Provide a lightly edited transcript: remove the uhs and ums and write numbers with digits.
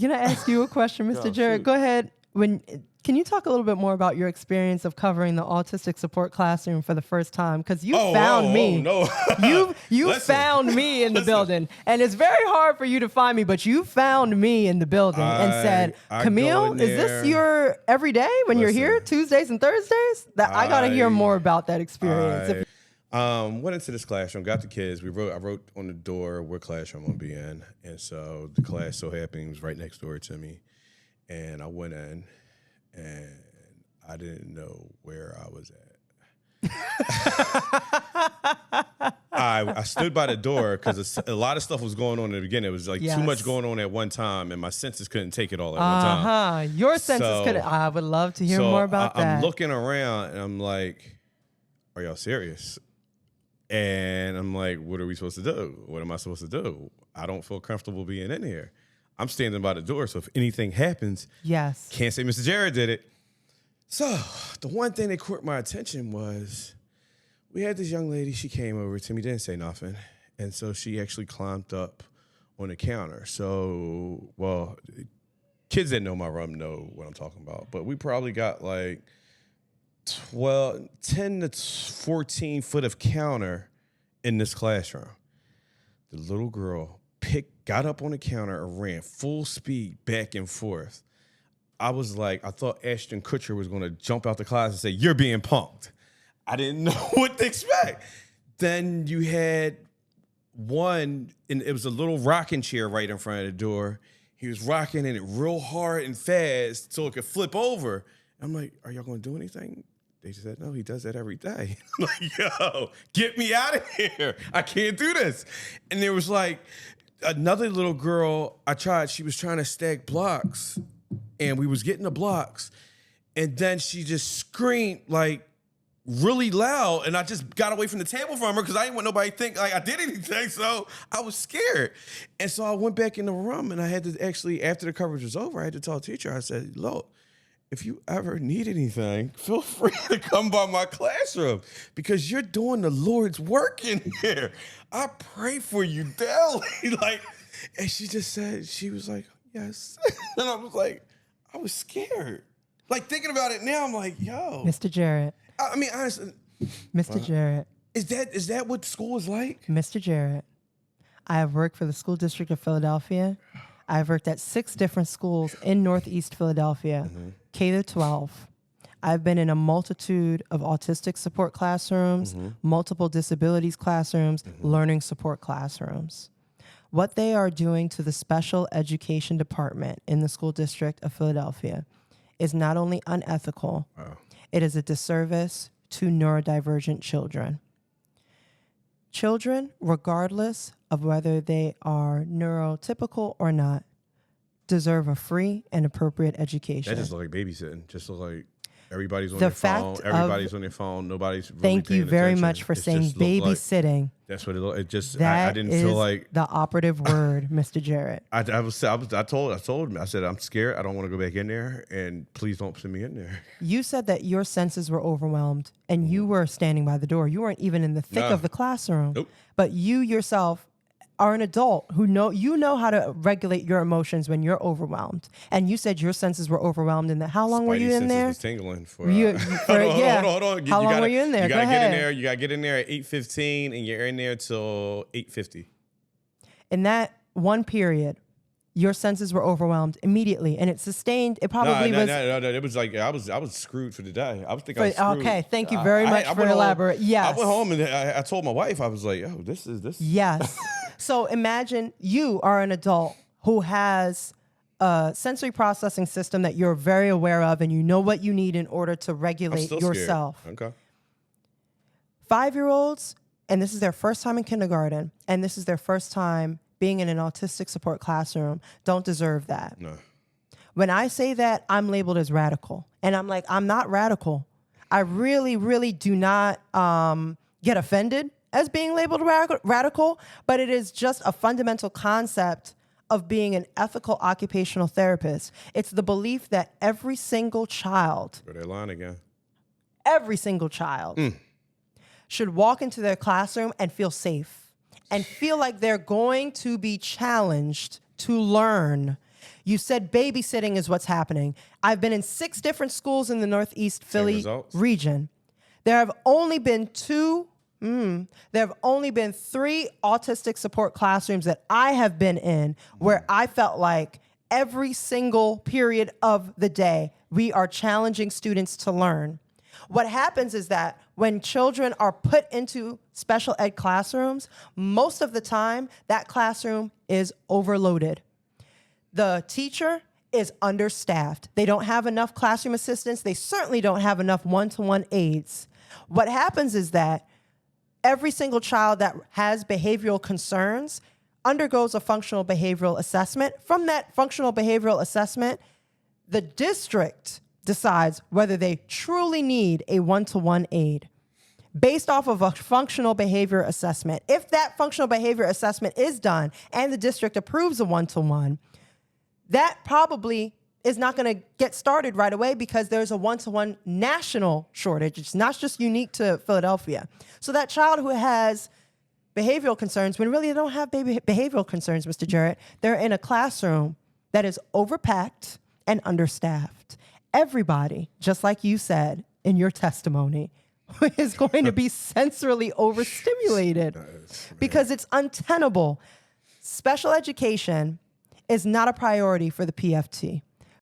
Can I ask you a question, Mr. Jarrett? Shoot. Go ahead. Can you talk a little bit more about your experience of covering the Autistic Support classroom for the first time? Because you found me. No. You found me in the building. And it's very hard for you to find me, but you found me in the building and said, Camille, is this your every day when you're here, Tuesdays and Thursdays? I got to hear more about that experience. Went into this classroom, got the kids. I wrote on the door what classroom I'm going to be in. And so the class so happened was right next door to me. And I went in. And I didn't know where I was at. I stood by the door because a lot of stuff was going on in the beginning. It was like too much going on at one time, and my senses couldn't take it all at one time. Your senses couldn't. I would love to hear more about that. I'm looking around, and I'm like, are y'all serious? And I'm like, what are we supposed to do? What am I supposed to do? I don't feel comfortable being in here. I'm standing by the door, so if anything happens, can't say Mr. Jarrett did it. So the one thing that caught my attention was we had this young lady. She came over to me, didn't say nothing, and so she actually climbed up on the counter. So, well, kids that know my room know what I'm talking about, but we probably got like 10 to 14 foot of counter in this classroom. The little girl got up on the counter and ran full speed back and forth. I was like, I thought Ashton Kutcher was going to jump out the class and say, you're being punked. I didn't know what to expect. Then you had one, and it was a little rocking chair right in front of the door. He was rocking in it real hard and fast so it could flip over. I'm like, are y'all going to do anything? They said, no, he does that every day. I'm like, yo, get me out of here. I can't do this. And there was like, another little girl, she was trying to stack blocks, and we was getting the blocks, and then she just screamed like really loud, and I just got away from the table from her because I didn't want nobody to think like I did anything, so I was scared. And so I went back in the room, and I had to actually, after the coverage was over, I had to tell the teacher, I said, look, if you ever need anything, feel free to come by my classroom because you're doing the Lord's work in here. I pray for you daily. And she just said, she was like, yes. And I was like, I was scared. Like thinking about it now, I'm like, yo. Mr. Jarrett. I mean, honestly. Mr. Jarrett. Is that what school is like? Mr. Jarrett, I have worked for the School District of Philadelphia. I've worked at 6 different schools in Northeast Philadelphia, K to 12. I've been in a multitude of autistic support classrooms, multiple disabilities classrooms, learning support classrooms. What they are doing to the special education department in the School District of Philadelphia is not only unethical, it is a disservice to neurodivergent children. Children, regardless of whether they are neurotypical or not, deserve a free and appropriate education. That just look like babysitting. Just look like everybody's on their phone. Everybody's on their phone. Nobody's really Thank you very attention. much for saying babysitting. Like, that's what it looked. It just. That I didn't feel like the operative word, Mr. Jarrett. I told him. I said I'm scared. I don't want to go back in there, and please don't send me in there. You said that your senses were overwhelmed, and you were standing by the door. You weren't even in the thick of the classroom. Nope. But you yourself are an adult who know how to regulate your emotions when you're overwhelmed. And you said your senses were overwhelmed. And how long were you in there? Was tingling for. Hold on. How long were you in there? You gotta get in there. You gotta get in there at 8:15, and you're in there till 8:50. In that one period, your senses were overwhelmed immediately, and it sustained. It probably was. No. It was like I was screwed for the day. I was thinking I was screwed. Okay, thank you very much for elaborate. Yes, I went home and I told my wife. I was like, "Oh, this is." Yes. So imagine you are an adult who has a sensory processing system that you're very aware of, and you know what you need in order to regulate yourself. Scared. Okay. 5-year-olds, and this is their first time in kindergarten, and this is their first time being in an autistic support classroom, don't deserve that. No. When I say that, I'm labeled as radical. And I'm like, I'm not radical. I really, really do not get offended as being labeled radical, but it is just a fundamental concept of being an ethical occupational therapist. It's the belief that every single child, Go that line again. every single child should walk into their classroom and feel safe and feel like they're going to be challenged to learn You said babysitting is what's happening. I've been in 6 different schools in the Northeast Philly region. There have only been 3 autistic support classrooms that I have been in where I felt like every single period of the day, we are challenging students to learn. What happens is that when children are put into special ed classrooms, most of the time, that classroom is overloaded. The teacher is understaffed. They don't have enough classroom assistants. They certainly don't have enough one-to-one aides. What happens is that every single child that has behavioral concerns undergoes a functional behavioral assessment. From that functional behavioral assessment, the district decides whether they truly need a one-to-one aide based off of a functional behavior assessment. If that functional behavior assessment is done and the district approves a one-to-one, that probably is not going to get started right away because there's a one-to-one national shortage. It's not just unique to Philadelphia. So that child who has behavioral concerns, when really they don't have behavioral concerns, Mr. Jarrett, they're in a classroom that is overpacked and understaffed. Everybody, just like you said in your testimony, is going to be sensorily overstimulated because it's untenable. Special education is not a priority for the PFT.